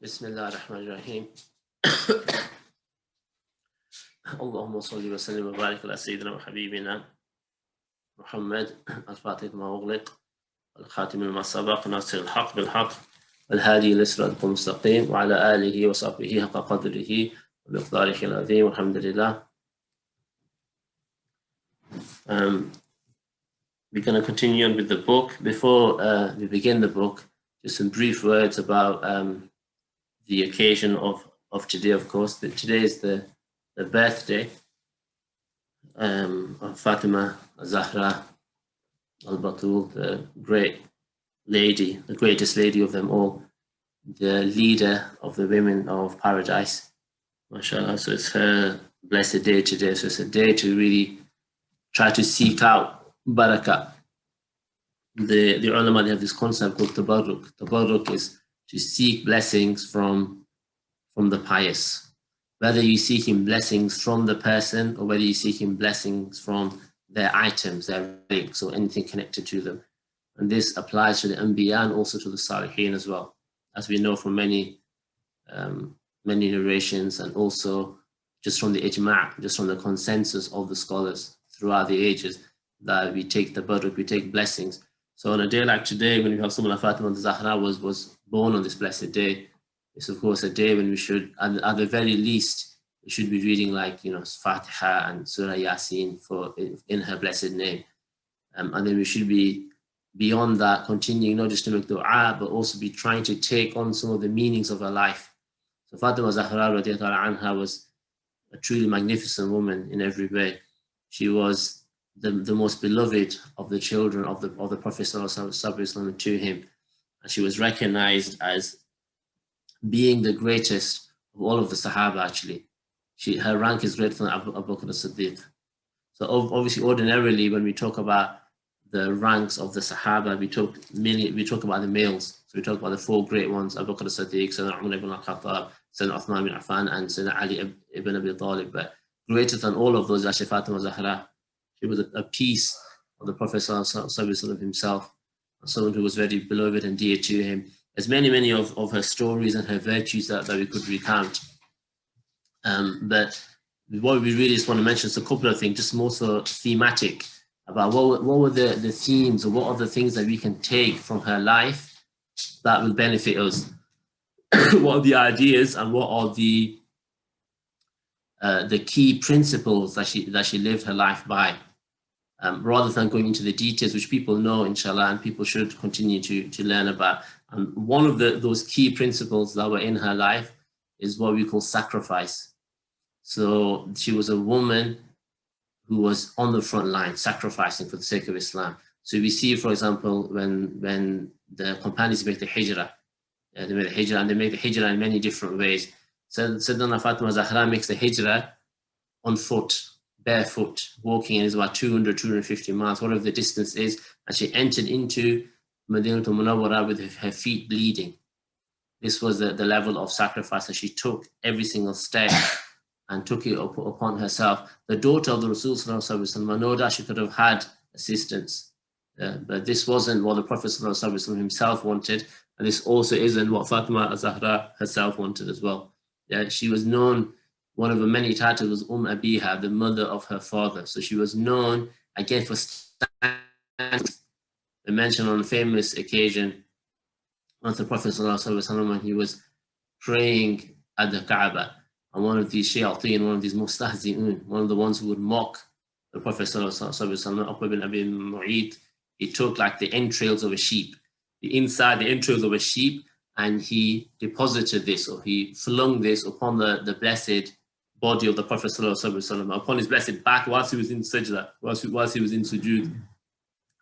بسم الله الرحمن الرحيم اللهم صل وسلم وبارك على سيدنا وحبيبنا محمد الفاتح ما أغلق الخاتم لما سبق ناصر الحق بالحق والهادي إلى صراط المستقيم وعلى آله وصحبه حق قدره ومقداره العظيم والحمد لله. We're going to continue on with the book. Before we begin the book, just some brief words about the occasion of today. Of course, today is the birthday of Fatima Zahra al-Batul, the great lady, the greatest lady of them all, the leader of the women of paradise. MashaAllah. So it's her blessed day today. So it's a day to really try to seek out barakah. The ulama, they have this concept called tabarruk. Tabarruk is to seek blessings from the pious. Whether you're seeking blessings from the person or whether you're seeking blessings from their items, their relics, or anything connected to them. And this applies to the Anbiya and also to the Salihin as well. As we know from many narrations, and also just from the ijma', just from the consensus of the scholars throughout the ages, that we take tabarruk, we take blessings. So on a day like today, when we have someone like Fatima Zahra was born on this blessed day, it's of course a day when we should, at the very least, we should be reading like, Fatiha and Surah Yasin in her blessed name. And then we should be, beyond that, continuing not just to make dua, but also be trying to take on some of the meanings of her life. So Fatima Zahra radiallahu anha was a truly magnificent woman in every way. She was the most beloved of the children of the Prophet ﷺ to him. And she was recognized as being the greatest of all of the Sahaba, actually. Her rank is greater than Abu Bakr as-Siddiq. So obviously, ordinarily, when we talk about the ranks of the Sahaba, we talk about the males. So we talk about the four great ones: Abu Bakr as-Siddiq, Sayyidina Umar ibn al-Khattab, Sayyidina Uthman bin Affan, and Sayyidina Ali ibn Abi Talib. But greater than all of those is actually Fatima Zahra. She was a piece of the Prophet ﷺ himself, someone who was very beloved and dear to him. There's many of her stories and her virtues that we could recount. But what we really just want to mention is a couple of things, just more so thematic, about what were the themes, or what are the things that we can take from her life that will benefit us. What are the ideas and what are the key principles that she lived her life by, rather than going into the details, which people know, inshallah, and people should continue to learn about. And one of those key principles that were in her life is what we call sacrifice. So she was a woman who was on the front line, sacrificing for the sake of Islam. So we see, for example, when the companions make the hijrah, they make the hijrah in many different ways. So Sayyidina Fatima Zahra makes the hijrah on foot, barefoot, walking, and it's about 250 miles, whatever the distance is. And she entered into Madinatul Munawwara with her feet bleeding. This was the level of sacrifice that she took every single step and took it upon herself. The daughter of the Rasul Sallallahu Alaihi Wasallam, no doubt she could have had assistance, but this wasn't what the Prophet Sallallahu Alaihi Wasallam himself wanted, and this also isn't what Fatima Zahra herself wanted as well. She was known, one of the many titles was Abiha, the mother of her father. So she was known, again, for standing. They mentioned on a famous occasion, once the Prophet ﷺ, when he was praying at the Kaaba, and one of these shayateen, one of these mustahzi'un, one of the ones who would mock the Prophet ﷺ, Uqba bin Abi Mu'ayt, he took like the entrails of a sheep, the entrails of a sheep, and he deposited this, or he flung this upon the blessed body of the Prophet ﷺ, upon his blessed back whilst he was in sajda, whilst he was in sujood.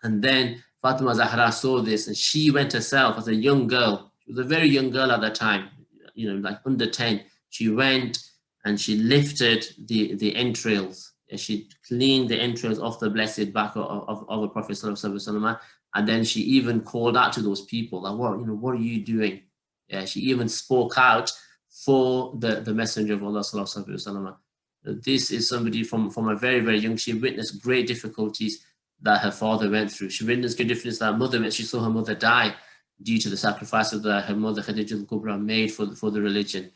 And then Fatima Zahra saw this, and she went herself as a young girl. She was a very young girl at that time, like under 10. She went and she lifted the entrails. And she cleaned the entrails off the blessed back of the Prophet ﷺ. And then she even called out to those people, like, what are you doing? She even spoke out for the Messenger of Allah Sallallahu Alaihi Wasallam. This is somebody from a very, very young. She witnessed great difficulties that her father went through. She witnessed great difficulties that her mother went. She saw her mother die. due to the sacrifices that her mother Khadija al-Kubra made for the religion.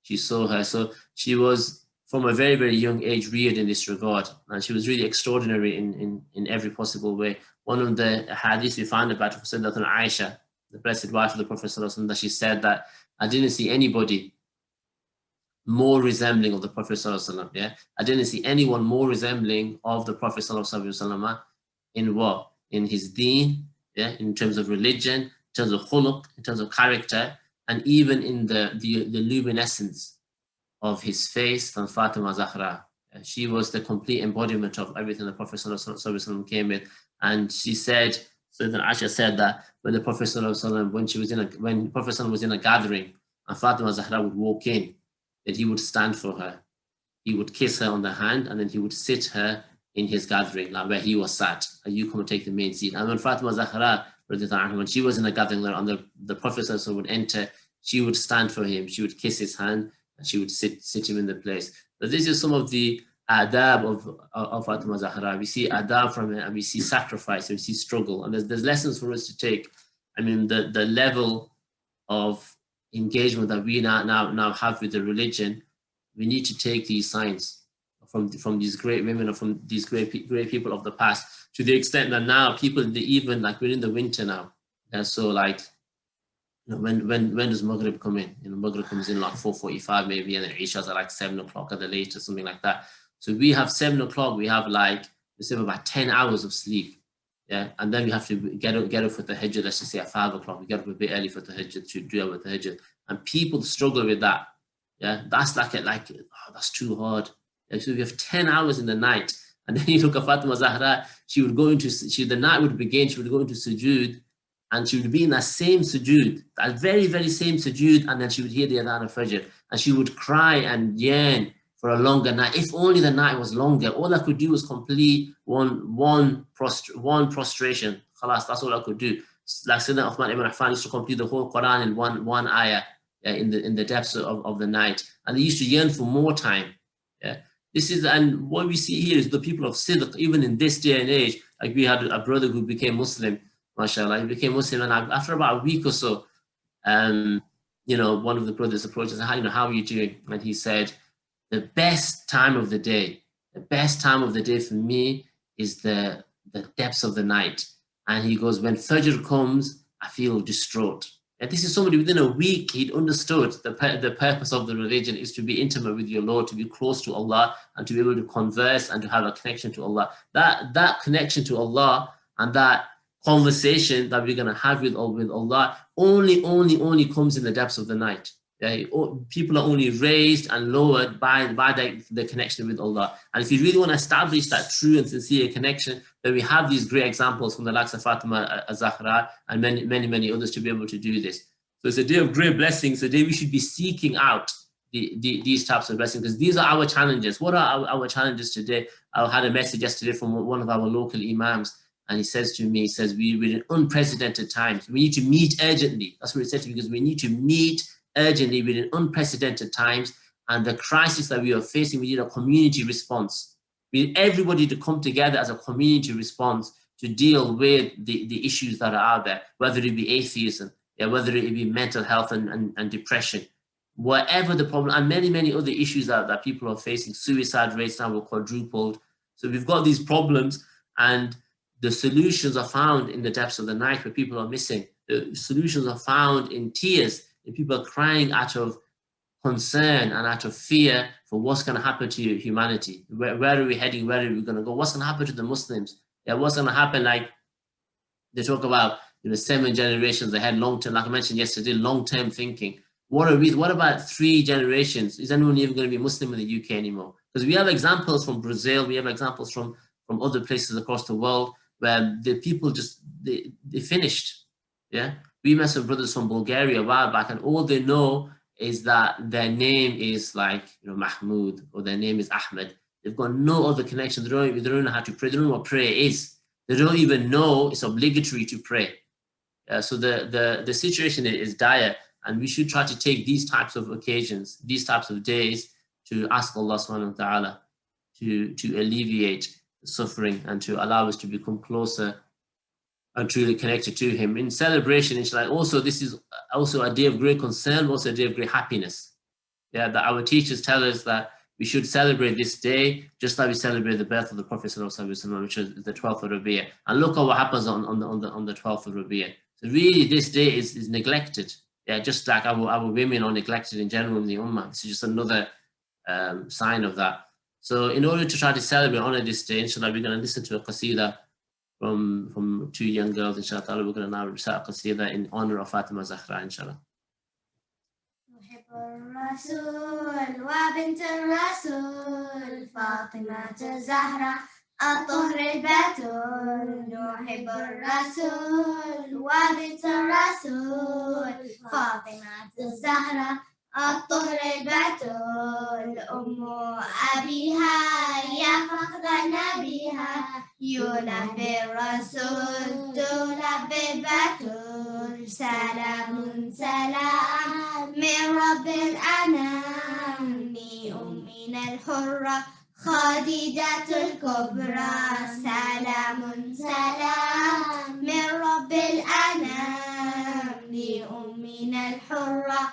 She saw her. So she was, from a very, very young age, reared in this regard. And she was really extraordinary in every possible way. One of the hadiths we found about Sayyidatuna Aisha, the blessed wife of the Prophet ﷺ, that she said that I didn't see anybody more resembling of the Prophet ﷺ, yeah? I didn't see anyone more resembling of the Prophet ﷺ in what? In his deen, yeah? In terms of religion, in terms of khuluq, in terms of character, and even in the luminescence of his face than Fatima Zahra. She was the complete embodiment of everything the Prophet ﷺ came with. And she said, so then Aisha said that when the Prophet ﷺ, when Prophet ﷺ was in a gathering and Fatima Zahra would walk in, that he would stand for her. He would kiss her on the hand, and then he would sit her in his gathering, like where he was sat, and you come and take the main seat. And when Fatima Zahra, when she was in a gathering and the Prophet would enter, she would stand for him, she would kiss his hand, and she would sit him in the place. But this is some of the adab of Fatima Zahra. We see adab from it, and we see sacrifice, and we see struggle, and there's lessons for us to take. I mean, the level of engagement that we now have with the religion, we need to take these signs from these great women or from these great people of the past, to the extent that now people, even like we're in the winter now, and so like, you know, when does Maghrib come in? You know, Maghrib comes in like 4:45 maybe, and then Isha's at like 7 o'clock at the latest, something like that. So we have 7 o'clock, we have like, let's say about 10 hours of sleep. Yeah, and then we have to get up for the Hajj, let's just say at 5 o'clock. We get up a bit early for the Hajj to do it with the Hajj. And people struggle with that. Yeah, that's that's too hard. Yeah, so we have 10 hours in the night. And then you look at Fatima Zahra, the night would begin, she would go into sujood, and she would be in that same sujood, that very, very same sujood, and then she would hear the adhan of Fajr, and she would cry and yearn for a longer night. If only the night was longer. All I could do was complete one prostration. Khalas, that's all I could do. Like Sayyidina Uthman ibn Affan used to complete the whole Quran in one ayah in the depths of the night, and they used to yearn for more time. Yeah, and what we see here is the people of Sidq, even in this day and age. Like we had a brother who became Muslim, mashallah, he became Muslim, and after about a week or so, you know, one of the brothers approached us, how are you doing? And he said, the best time of the day for me is the depths of the night. And he goes, when Fajr comes, I feel distraught. And this is somebody within a week, he'd understood the purpose of the religion is to be intimate with your Lord, to be close to Allah, and to be able to converse and to have a connection to Allah. That connection to Allah and that conversation that we're going to have with Allah only comes in the depths of the night. Yeah, people are only raised and lowered by the connection with Allah. And if you really want to establish that true and sincere connection, then we have these great examples from the likes of Fatima Zahra and many others to be able to do this. So it's a day of great blessings, a day we should be seeking out these types of blessings, because these are our challenges. What are our challenges today? I had a message yesterday from one of our local imams, and he says to me, we're in unprecedented times. We need to meet urgently. That's what he said to me, because we need to meet urgently within unprecedented times, and the crisis that we are facing, we need a community response. We need everybody to come together as a community response to deal with the issues that are out there, whether it be atheism, whether it be mental health and depression, whatever the problem, and many other issues that people are facing. Suicide rates now were quadrupled. So we've got these problems, and the solutions are found in the depths of the night where people are missing. The solutions are found in tears. And people are crying out of concern and out of fear for what's going to happen to humanity. Where are we heading? Where are we going to go? What's going to happen to the Muslims? Yeah, what's going to happen? Like they talk about, 7 generations ahead, long-term, like I mentioned yesterday, long-term thinking. What about 3 generations? Is anyone even going to be Muslim in the UK anymore? Because we have examples from Brazil, we have examples from other places across the world where the people they finished. Yeah. We met some brothers from Bulgaria a while back, and all they know is that their name is like, Mahmoud, or their name is Ahmed. They've got no other connection. They don't know how to pray. They don't know what prayer is. They don't even know it's obligatory to pray. So the situation is dire, and we should try to take these types of occasions, these types of days, to ask Allah subhanahu wa ta'ala to alleviate the suffering and to allow us to become closer and truly connected to him. In celebration, inshallah, also this is also a day of great concern, also a day of great happiness. Yeah, that our teachers tell us that we should celebrate this day just like we celebrate the birth of the Prophet ﷺ, which is the 12th of Rabi'ah. And look at what happens on the 12th of Rabi'ah. So really, this day is neglected. Yeah, just like our women are neglected in general in the Ummah. This is just another sign of that. So in order to try to celebrate, honor this day, inshallah, we're going to listen to a qasida from two young girls, inshallah. We're going to now recite a qasida in honor of Fatima Zahra, inshallah. الرسول وبنت الرسول فاطمة الزهراء الطهر البتول. نحب الرسول وبنت الرسول فاطمة الزهراء الطهر البتول. أم أبيها يا فخر نبيها يلبي الرسول تلبي البتول. سلام سلام من رب الأنام لأمنا الحرة خديجة الكبرى. سلام سلام من رب الأنام لأمنا الحرة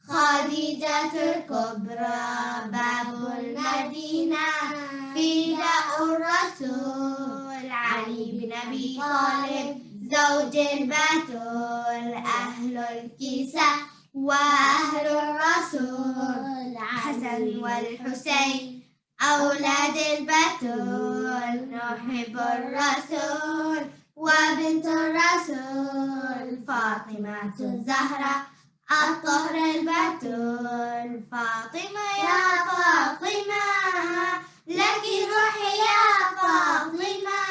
خديجة الكبرى. باب المدينة فداء الرسول علي بن أبي طالب زوج البتول. أهل الكساء وأهل الرسول حسن والحسين أولاد البتول. نحب الرسول وبنت الرسول فاطمة الزهراء الطهر البتول. فاطمة يا فاطمة لك روحي يا فاطمة.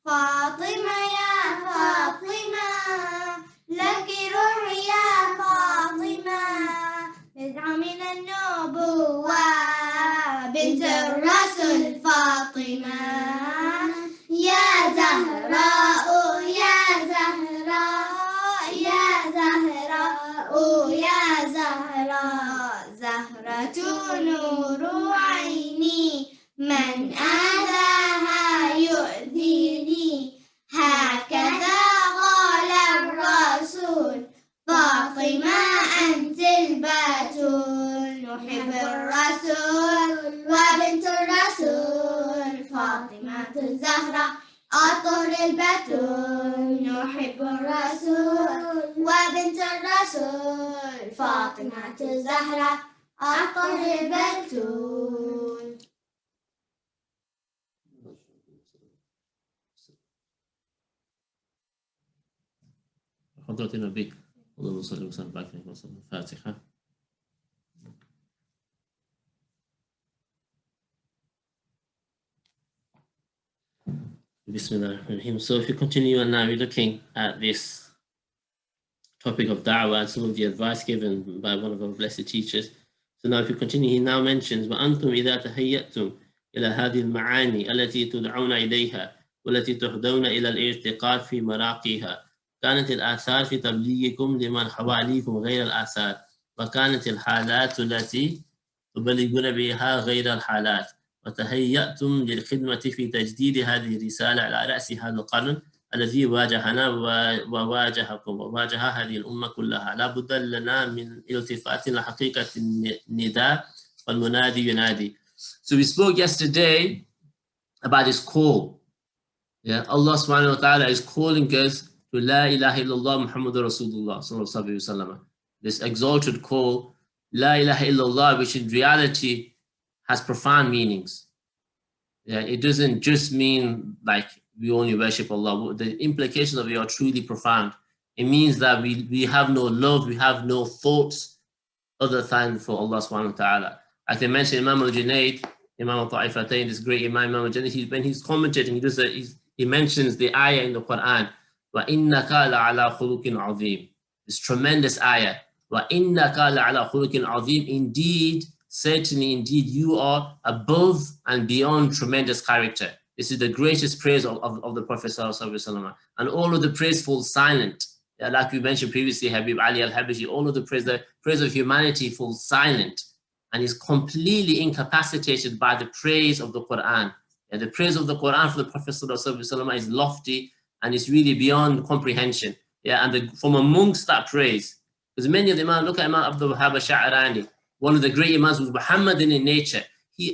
فاطمة يا فاطمة لك روحي يا فاطمة. بدعة من النبوة بنت الرسول فاطمة. يا زهراء يا زهراء يا زهراء يا زهراء. زهرة نور عيني من آذاها يؤذيني. هكذا قال الرسول فاطمة أنت البتول. نحب الرسول وبنت الرسول فاطمة الزهراء الطهر البتول. نحب الرسول وبنت الرسول فاطمة الزهراء الطهر البتول. حضرة النبي اللهم صل وسلم وبارك عليه وسلم. الفاتحة. Bismillahirrahmanirrahim. So if we continue, and now we're looking at this topic of da'wah and some of the advice given by one of our blessed teachers. So now if we continue, he now mentions وأنتم إذا تهيأتم إلى هذه المعاني التي تدعون إليها والتي تهدون إلى الارتقاء في مراقيها. كانت الآثار في تبليغكم لمن حواليكم غير الآثار، وكانت الحالات التي تبلغون بها غير الحالات، وتهيأتم للخدمة في تجديد هذه الرسالة على رأس هذا القرن الذي واجهنا وواجهكم وواجه هذه الأمة كلها. لا بد لنا من التفات لحقيقة النداء والمنادي ينادي. So we spoke yesterday about this call. Yeah, Allah subhanahu wa ta'ala is calling us to La ilaha illallah Muhammadur Rasulullah sallallahu alayhi wa sallam. This exalted call, La ilaha illallah, which in reality has profound meanings. Yeah, it doesn't just mean like we only worship Allah. The implications of it are truly profound. It means that we have no love, we have no thoughts other than for Allah subhanahu wa ta'ala. I can mention Imam al-Junayd, Imam al-Ta'ifatain, this great Imam al-Junayd, when he's commentating, he mentions the ayah in the Quran, وَإِنَّكَ لَعَلَى خُلُقٍ عَظِيمٍ. This tremendous ayah. وَإِنَّكَ لَعَلَى خُلُقٍ عَظِيمٍ. Indeed, certainly, indeed, you are above and beyond tremendous character. This is the greatest praise of the Prophet ﷺ. And all of the praise falls silent. Like we mentioned previously, Habib Ali al-Habashi, all of the praise of humanity falls silent and is completely incapacitated by the praise of the Quran. And the praise of the Quran for the Prophet ﷺ is lofty and it's really beyond comprehension. Yeah, and from amongst that praise, because many of the Imam, look at Imam Abdul Wahhab al-Sha'rani, one of the great Imams was Muhammadan in nature.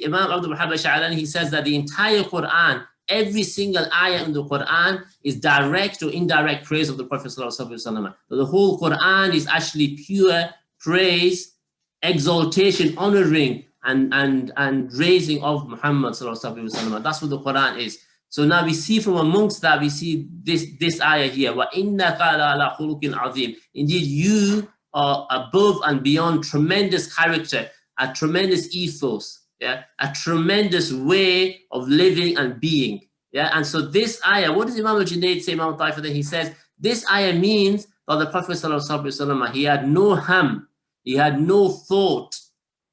Imam Abdul Wahhab al-Sha'rani, he says that the entire Quran, every single ayah in the Quran is direct or indirect praise of the Prophet sallallahu alaihi wasallam. So the whole Quran is actually pure praise, exaltation, honoring, and raising of Muhammad sallallahu alaihi wasallam. That's what the Quran is. So now we see from amongst that, we see this ayah here. وَإِنَّكَ لَعَلَىٰ خُلُقٍ عَظِيمٍ. Indeed, you are above and beyond tremendous character, a tremendous ethos, yeah, a tremendous way of living and being. Yeah, and so this ayah, what does Imam al-Junayd say, Imam Tahir? He says, this ayah means that the Prophet sallallahu alaihi wasallam, he had no ham, he had no thought,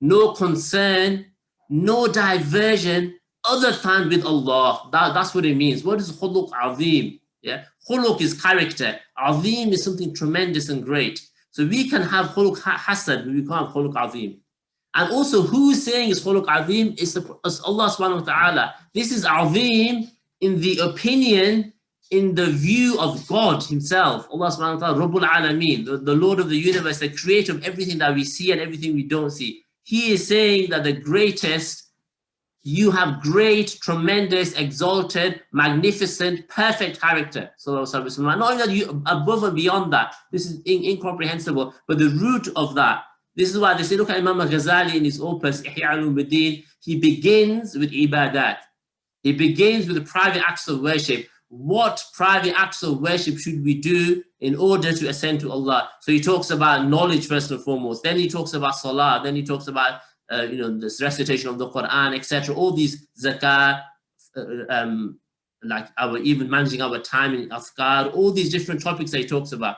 no concern, no diversion other than with Allah. That's what it means. What is khuluq azim? Yeah, khuluq is character. Azim is something tremendous and great. So we can have khuluq hasan, but we can't have khuluq azim. And also, who is saying is khuluq azim is Allah subhanahu wa ta'ala. This is azim in the opinion, in the view of God himself. Allah subhanahu wa ta'ala, Rabbul Alameen, the Lord of the universe, the creator of everything that we see and everything we don't see. He is saying that the greatest, you have great, tremendous, exalted, magnificent, perfect character. So not only that, you above and beyond that, this is incomprehensible, but the root of that, this is why they say, look at Imam al-Ghazali in his opus, Ihya al-Ulumuddin, he begins with ibadat. He begins with the private acts of worship. What private acts of worship should we do in order to ascend to Allah? So he talks about knowledge first and foremost. Then he talks about salah. Then he talks about this recitation of the Quran, etc. All these zakah, like even managing our time in azkar, all these different topics that he talks about.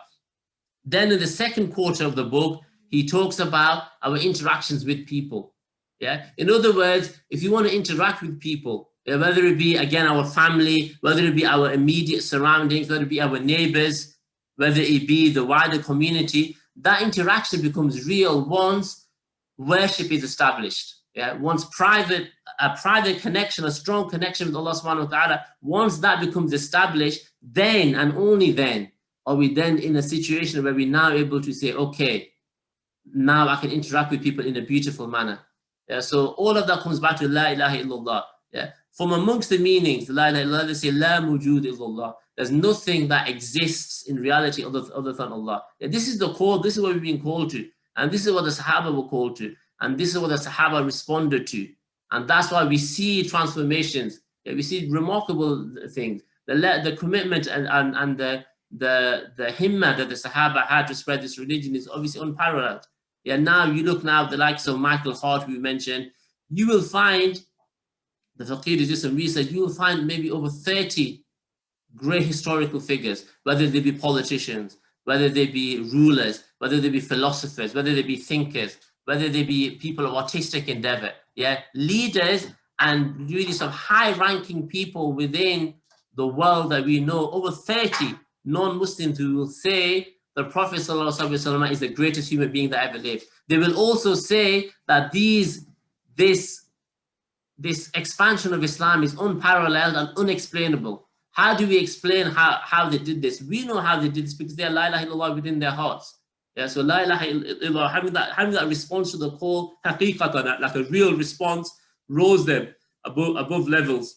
Then in the second quarter of the book, he talks about our interactions with people. Yeah. In other words, if you want to interact with people, whether it be, again, our family, whether it be our immediate surroundings, whether it be our neighbors, whether it be the wider community, that interaction becomes real once worship is established. Yeah, once a private connection, a strong connection with Allah subhanahu wa ta'ala, once that becomes established, then and only then are we then in a situation where we're now able to say, okay, now I can interact with people in a beautiful manner. Yeah, so all of that comes back to La ilaha illallah. Yeah. From amongst the meanings, La ilaha illallah, they say La mujud illallah. There's nothing that exists in reality other than Allah. Yeah, this is the call, this is what we've been called to. And this is what the Sahaba were called to. And this is what the Sahaba responded to. And that's why we see transformations. Yeah, we see remarkable things. The commitment and the himmah that the Sahaba had to spread this religion is obviously unparalleled. Yeah, now you look now at the likes of Michael Hart, who we mentioned, you will find, the Faqih did some research, you will find maybe over 30 great historical figures, whether they be politicians, whether they be rulers, whether they be philosophers, whether they be thinkers, whether they be people of artistic endeavor, yeah, leaders and really some high-ranking people within the world that we know, over 30 non-Muslims who will say the Prophet ﷺ is the greatest human being that ever lived. They will also say that this expansion of Islam is unparalleled and unexplainable. How do we explain how they did this? We know how they did this because they are La ilaha illallah within their hearts. Yeah, so La ilaha illallah, having that response to the call, haqiqatan, like a real response, rose them above levels.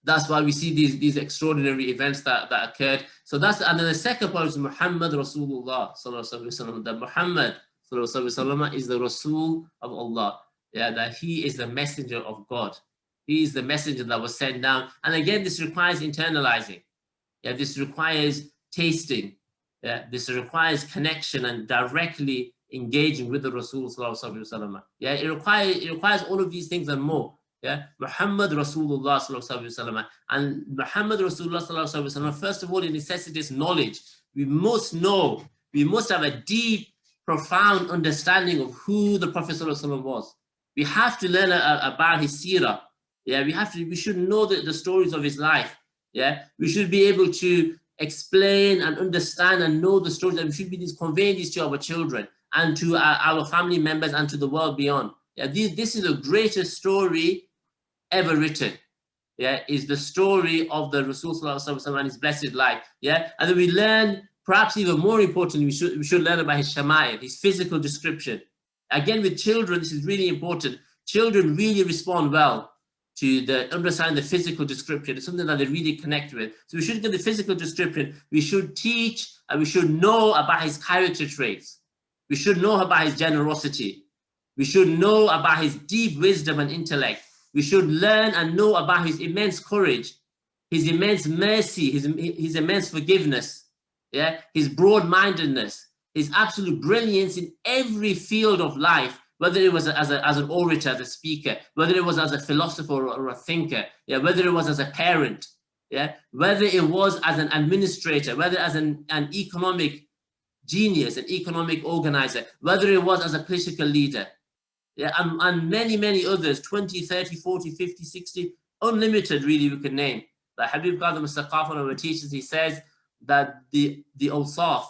That's why we see these extraordinary events that occurred. So that's, and then the second part is Muhammad Rasulullah sallallahu alaihi wasallam. That Muhammad sallallahu alaihi wasallam is the Rasul of Allah. Yeah, that he is the messenger of God. He is the messenger that was sent down. And again, this requires internalizing. Yeah, this requires tasting. Yeah, this requires connection and directly engaging with the Rasul sallallahu alaihi wasallam. Yeah, it requires all of these things and more. Yeah, Muhammad Rasulullah sallallahu alaihi wasallam. And Muhammad Rasulullah sallallahu alaihi wasallam, first of all, it necessitates knowledge. We must know, we must have a deep, profound understanding of who the Prophet sallallahu alaihi wasallam was. We have to learn about his seerah. Yeah, we should know the stories of his life. Yeah, we should be able to explain and understand and know the stories, and we should be conveying these to our children and to our family members and to the world beyond. Yeah, this is the greatest story ever written. yeah, is the story of the Rasul and his blessed life. Yeah, and then we learn, perhaps even more importantly, we should learn about his shama'il, his physical description. Again, with children, this is really important. Children really respond well to the understanding the physical description. It's something that they really connect with. So we should get the physical description. We should teach and we should know about his character traits. We should know about his generosity. We should know about his deep wisdom and intellect. We should learn and know about his immense courage, his immense mercy, his immense forgiveness, yeah, his broad-mindedness, his absolute brilliance in every field of life, whether it was as an orator, as a speaker, whether it was as a philosopher or a thinker, yeah, whether it was as a parent, yeah, whether it was as an administrator, whether as an economic genius, an economic organizer, whether it was as a political leader, yeah, and many, many others, 20, 30, 40, 50, 60, unlimited, really, we could name. But Habib Qadir Mustaqaf, one of our teachers, he says that the awsaf,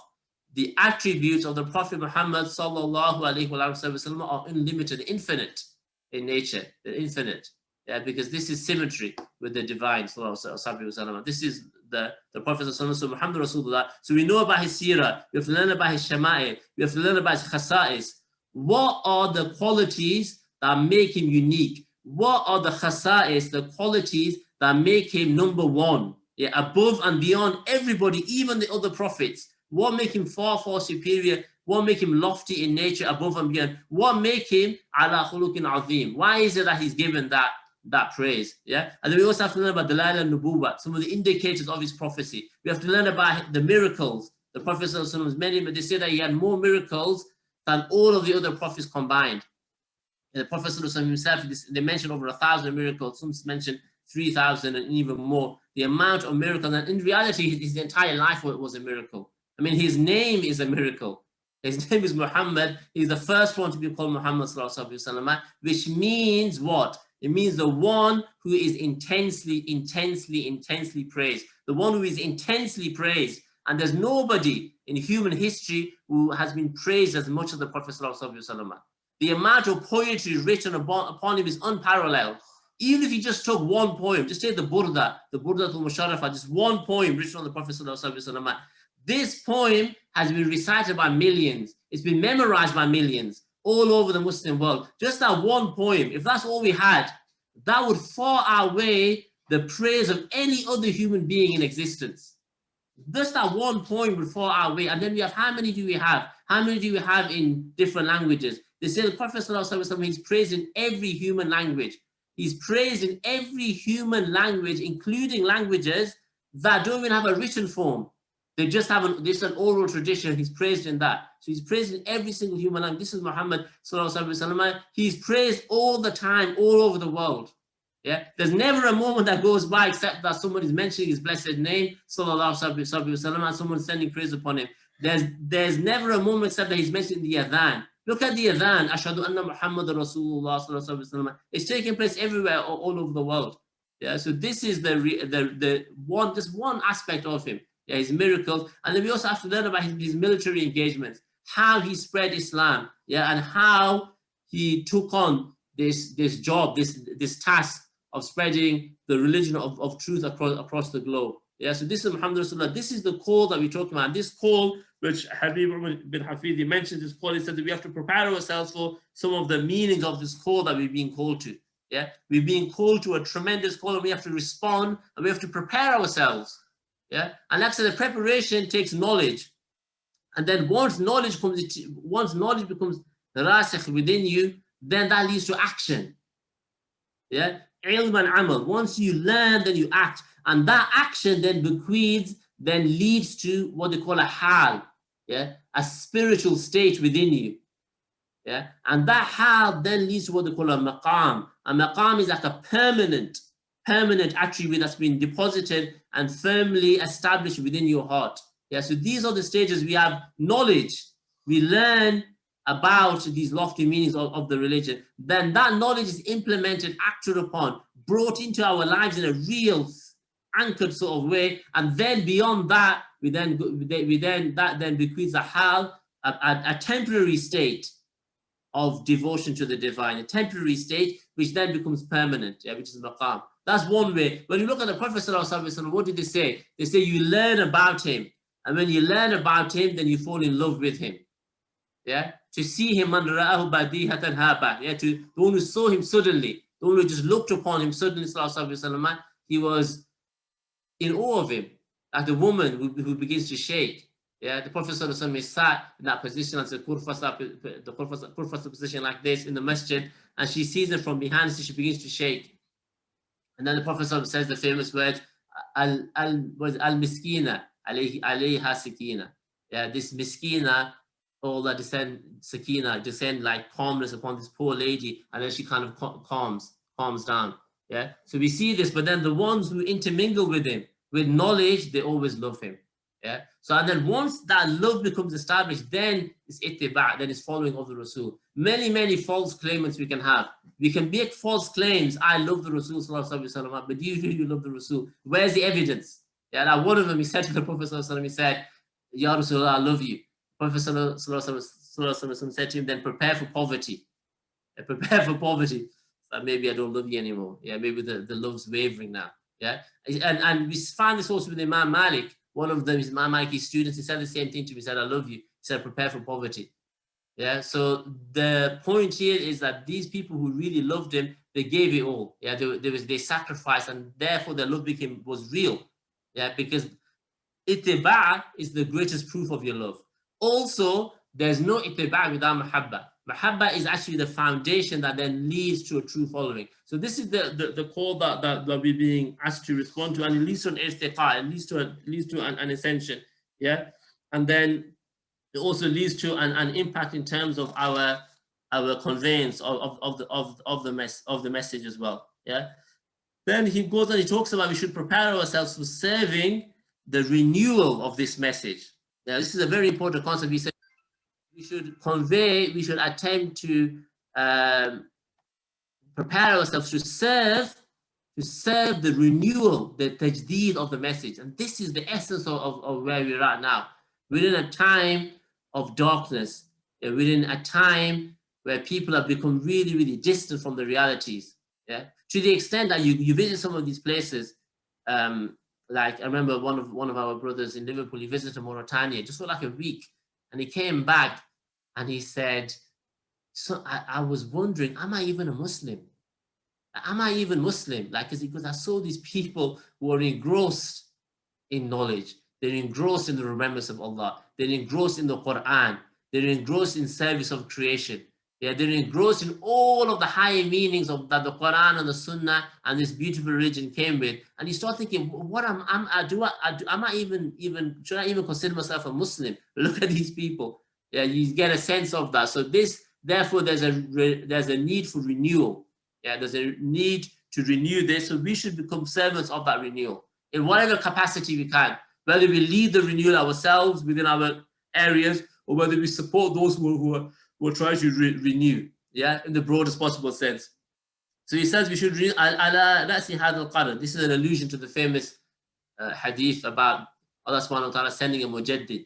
the attributes of the Prophet Muhammad sallallahu alaihi wasallam are unlimited, infinite in nature, infinite. Yeah, because this is symmetry with the divine. This is the Prophet sallallahu Muhammad Rasulullah. So we know about his seerah, we have to learn about his shama'il, we have to learn about his khasa'is. What are the qualities that make him unique? What are the khasa'is, the qualities that make him number one, yeah, above and beyond everybody, even the other prophets? What make him far, far superior? What make him lofty in nature, above and beyond? What make him ala khuluqin azim? Why is it that he's given that praise? Yeah, and then we also have to learn about Dalail al-Nubuwwah, some of the indicators of his prophecy. We have to learn about the miracles. The Prophet sallallahu many, but they say that he had more miracles than all of the other prophets combined. And the Prophet himself, they mentioned over 1,000 miracles. Some mentioned 3,000 and even more. The amount of miracles, and in reality, his entire life was a miracle. I mean, his name is a miracle. His name is Muhammad. He's the first one to be called Muhammad sallallahu alaihi wasallam, which means what? It means the one who is intensely, intensely, intensely praised. The one who is intensely praised. And there's nobody in human history who has been praised as much as the Prophet sallallahu alaihi wasallam. The amount of poetry written upon him is unparalleled. Even if you just took one poem, just take the Burda al-Musharrafah, just one poem written on the Prophet sallallahu alaihi wasallam. This poem has been recited by millions. It's been memorized by millions all over the Muslim world. Just that one poem, if that's all we had, that would far outweigh the praise of any other human being in existence. Just that one poem would far outweigh. And then we have, how many do we have? How many do we have in different languages? They say the Prophet ﷺ, he's praised in every human language. He's praised in every human language, including languages that don't even have a written form. They just have an oral tradition. He's praised in that. So he's praised in every single human language. This is Muhammad sallallahu alaihi wasallam. He's praised all the time, all over the world. Yeah, there's never a moment that goes by except that someone is mentioning his blessed name, sallallahu alaihi wasallam, and someone's sending praise upon him. There's never a moment except that he's mentioning the adhan. Look at the adhan. Ashhadu anna Muhammad Rasulullah sallallahu alaihi wasallam. It's taking place everywhere, all over the world. Yeah, so this is just one aspect of him. Yeah, his miracles. And then we also have to learn about his military engagements, how he spread Islam, yeah, and how he took on this job, this task of spreading the religion of truth across the globe. Yeah, so this is Muhammad Rasulullah. This is the call that we're talking about. This call, which Habib bin Hafid mentioned, this call, he said that we have to prepare ourselves for some of the meanings of this call that we're being called to. Yeah, we're being called to a tremendous call, and we have to respond, and we have to prepare ourselves. Yeah, and that's the preparation takes knowledge, and then once knowledge becomes rasikh within you, then that leads to action. Yeah, ilm and amal. Once you learn, then you act, and that action then leads to what they call a hal. Yeah, a spiritual state within you. Yeah, and that hal then leads to what they call a maqam. A maqam is like a permanent attribute that's been deposited and firmly established within your heart. Yeah, so these are the stages. We have knowledge. We learn about these lofty meanings of the religion. Then that knowledge is implemented, acted upon, brought into our lives in a real anchored sort of way. And then beyond that, that then bequeaths a hal, a temporary state of devotion to the divine, a temporary state which then becomes permanent, yeah, which is maqam. That's one way. When you look at the Prophet ﷺ, what did they say? They say you learn about him. And when you learn about him, then you fall in love with him. Yeah, to see him under yeah, to the one who saw him suddenly, the one who just looked upon him suddenly, he was in awe of him, like the woman who begins to shake. Yeah, the Prophet is sat in that position as the kurfasa position like this in the masjid, and she sees him from behind, so she begins to shake. And then the Prophet says the famous words, al-miskina, alayha sakina. Yeah, this miskina, all that descend sakina, descend like calmness upon this poor lady, and then she kind of calms down. Yeah, so we see this, but then the ones who intermingle with him, with knowledge, they always love him. Yeah, so and then once that love becomes established, then it's ittiba', then it's following of the Rasul. Many false claimants we can have. We can make false claims. I love the Rasul, but do you really love the Rasul? Where's the evidence? Yeah, like one of them, he said to the Prophet, he said, Ya Rasulullah, I love you. Prophet said to him, then prepare for poverty. Prepare for poverty. So maybe I don't love you anymore. Yeah, maybe the love's wavering now. Yeah, and we find this also with Imam Malik. One of them is Imam Malik's students. He said the same thing to me. He said, I love you. He said, prepare for poverty. Yeah, so the point here is that these people who really loved him, they gave it all. Yeah, they sacrificed, and therefore their love was real. Yeah, because ittiba' is the greatest proof of your love. Also, there's no ittiba' without mahabba. Mahabba is actually the foundation that then leads to a true following. So this is the call that we're being asked to respond to, and it leads to an irtiqa, it leads to an ascension. Yeah, and then it also leads to an impact in terms of our conveyance of the message as well. Yeah. Then he goes on, he talks about we should prepare ourselves for serving the renewal of this message. Now, this is a very important concept. He said we should attempt to prepare ourselves to serve the renewal, the tajdeed of the message. And this is the essence of where we're at now. We're in a time of darkness. We're in a time where people have become really, really distant from the realities. Yeah, to the extent that you visit some of these places, like I remember one of our brothers in Liverpool, he visited Mauritania just for like a week, and he came back and he said, so I was wondering, am I even a Muslim? Am I even Muslim? Like, because I saw these people who are engrossed in knowledge. They're engrossed in the remembrance of Allah. They're engrossed in the Quran. They're engrossed in service of creation. Yeah, they're engrossed in all of the higher meanings of that the Quran and the Sunnah and this beautiful religion came with. And you start thinking, what am I even should I even consider myself a Muslim? Look at these people. Yeah, you get a sense of that. So therefore, there's a need for renewal. Yeah, there's a need to renew this. So we should become servants of that renewal in whatever capacity we can. Whether we lead the renewal ourselves within our areas, or whether we support those who are trying to renew, yeah, in the broadest possible sense. So he says we should read this is an allusion to the famous hadith about Allah subhanahu wa ta'ala sending a mujaddid.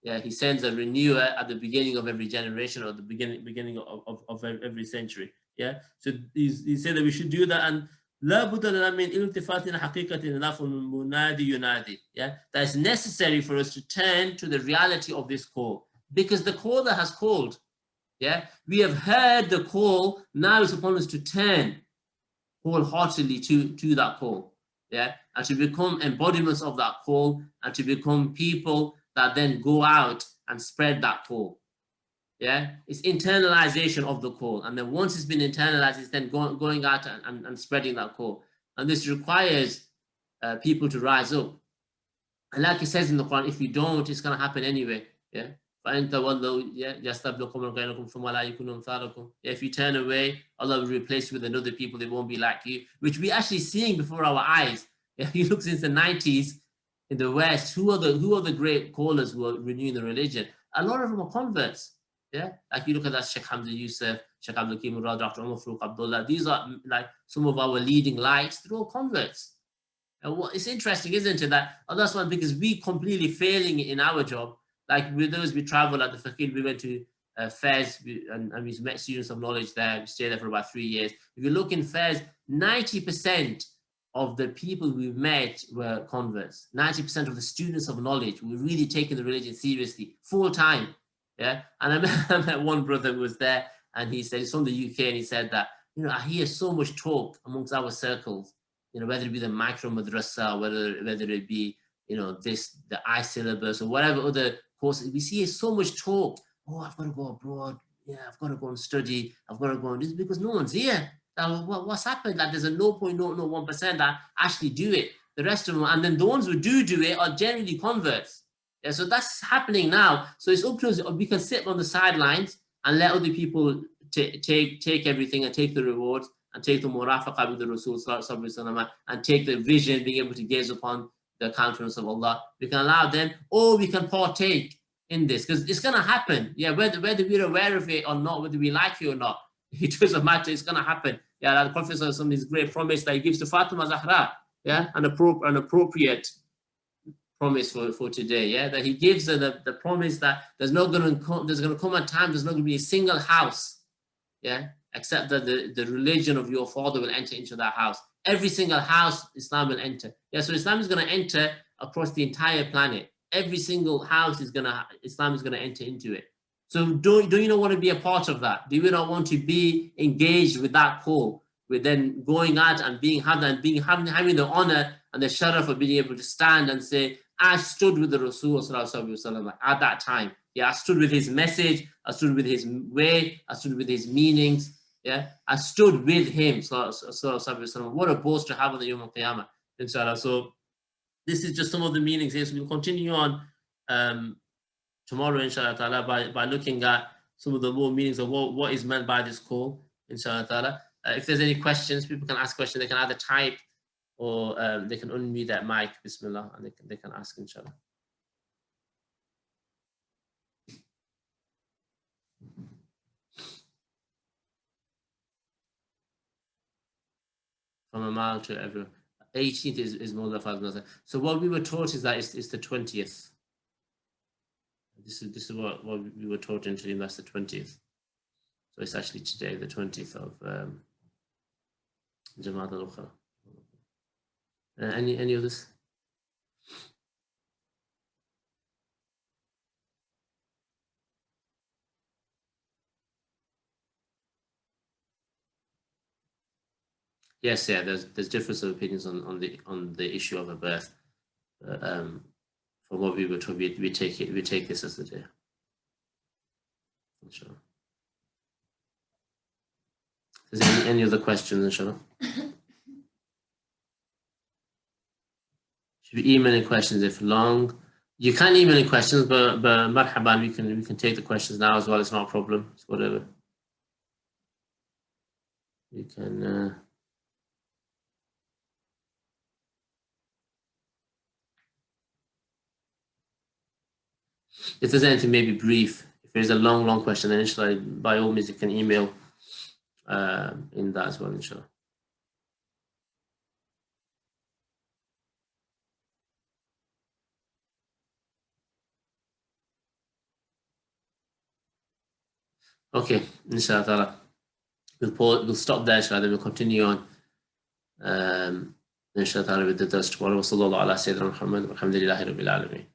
Yeah, he sends a renewer at the beginning of every generation, or the beginning of every century. Yeah, so he said that we should do that, and yeah, that is necessary for us to turn to the reality of this call, because the caller has called. Yeah, we have heard the call. Now it's upon us to turn wholeheartedly to that call. Yeah, and to become embodiments of that call, and to become people that then go out and spread that call. Yeah, it's internalization of the call, and then once it's been internalized, it's then going out and spreading that call. And this requires people to rise up. And like it says in the Quran, if you don't, it's going to happen anyway. Yeah. If you turn away, Allah will replace you with another people. They won't be like you, which we're actually seeing before our eyes. If you look since the 90s in the West, who are the great callers who are renewing the religion? A lot of them are converts. Yeah, like you look at that Sheikh Hamza Yusuf, Sheikh Abdul Hakim Murad, Dr. Umar Farooq Abdullah. These are like some of our leading lights. They're all converts. And it's interesting, isn't it, that that's one, because we completely failing in our job. Like with those we travel at the Fakir, we went to Fez and we met students of knowledge there. We stayed there for about 3 years. If you look in Fez, 90% of the people we met were converts. 90% of the students of knowledge were really taking the religion seriously, full time. Yeah. And I met one brother who was there, and he said, he's from the UK, and he said that, you know, I hear so much talk amongst our circles, you know, whether it be the micro madrasa, whether it be, you know, this, the I syllabus or whatever other courses, we see so much talk. Oh, I've got to go abroad. Yeah, I've got to go and study. I've got to go and this, because no one's here. What's happened? Like there's a 0.001% that actually do it. The rest of them, and then the ones who do it are generally converts. Yeah, so that's happening now. So it's up to us. We can sit on the sidelines and let other people take everything and take the rewards and take the murafaqa with the Rasul and take the vision, being able to gaze upon the countenance of Allah. We can allow them, or we can partake in this, because it's going to happen. Yeah, whether we're aware of it or not, whether we like it or not, it doesn't matter. It's going to happen. Yeah, the Prophet sallallahu this great promise that he gives to Fatima Zahra. Yeah, an appropriate promise for today. Yeah, that he gives her the promise that there's going to come a time, there's not going to be a single house, yeah, except that the religion of your father will enter into that house. Every single house Islam will enter. Yeah, so Islam is going to enter across the entire planet. Every single house Islam is going to enter into it. So do you not want to be a part of that? Do you not want to be engaged with that call, with then going out and having the honor and the sharaf of being able to stand and say, I stood with the Rasul at that time. Yeah, I stood with his message, I stood with his way, I stood with his meanings. Yeah, I stood with him. What a boast to have on the Yawm al-Qiyamah, inshallah. So this is just some of the meanings here. So we'll continue on tomorrow, inshallah ta'ala, by looking at some of the more meanings of what is meant by this call, inshallah ta'ala. If there's any questions, people can ask questions. They can either type or they can unmute that mic, bismillah, and they can ask, inshallah. From a mile to everyone. 18th is Mawla Fazl. So what we were taught is that it's the 20th. This is what we were taught initially, and that's the 20th. So it's actually today, the 20th of Jama'at al-Ukhra. Any of this? Yes, yeah. There's difference of opinions on the issue of a birth. From what we were told, we take this as the day. Inshallah. Is there any other questions, inshallah? Should we email any questions if long? You can email any questions, but marhaban, we can take the questions now as well. It's not a problem. It's whatever. We can. If there's anything maybe brief, if there's a long question, then inshallah, by all means, you can email in that as well, inshallah. Okay, inshallah. We'll stop there, inshallah, then we'll continue on. Inshallah with the dust tomorrow. Wa sallallahu ala sayyidina Muhammad, walhamdulillahi rabbil alameen.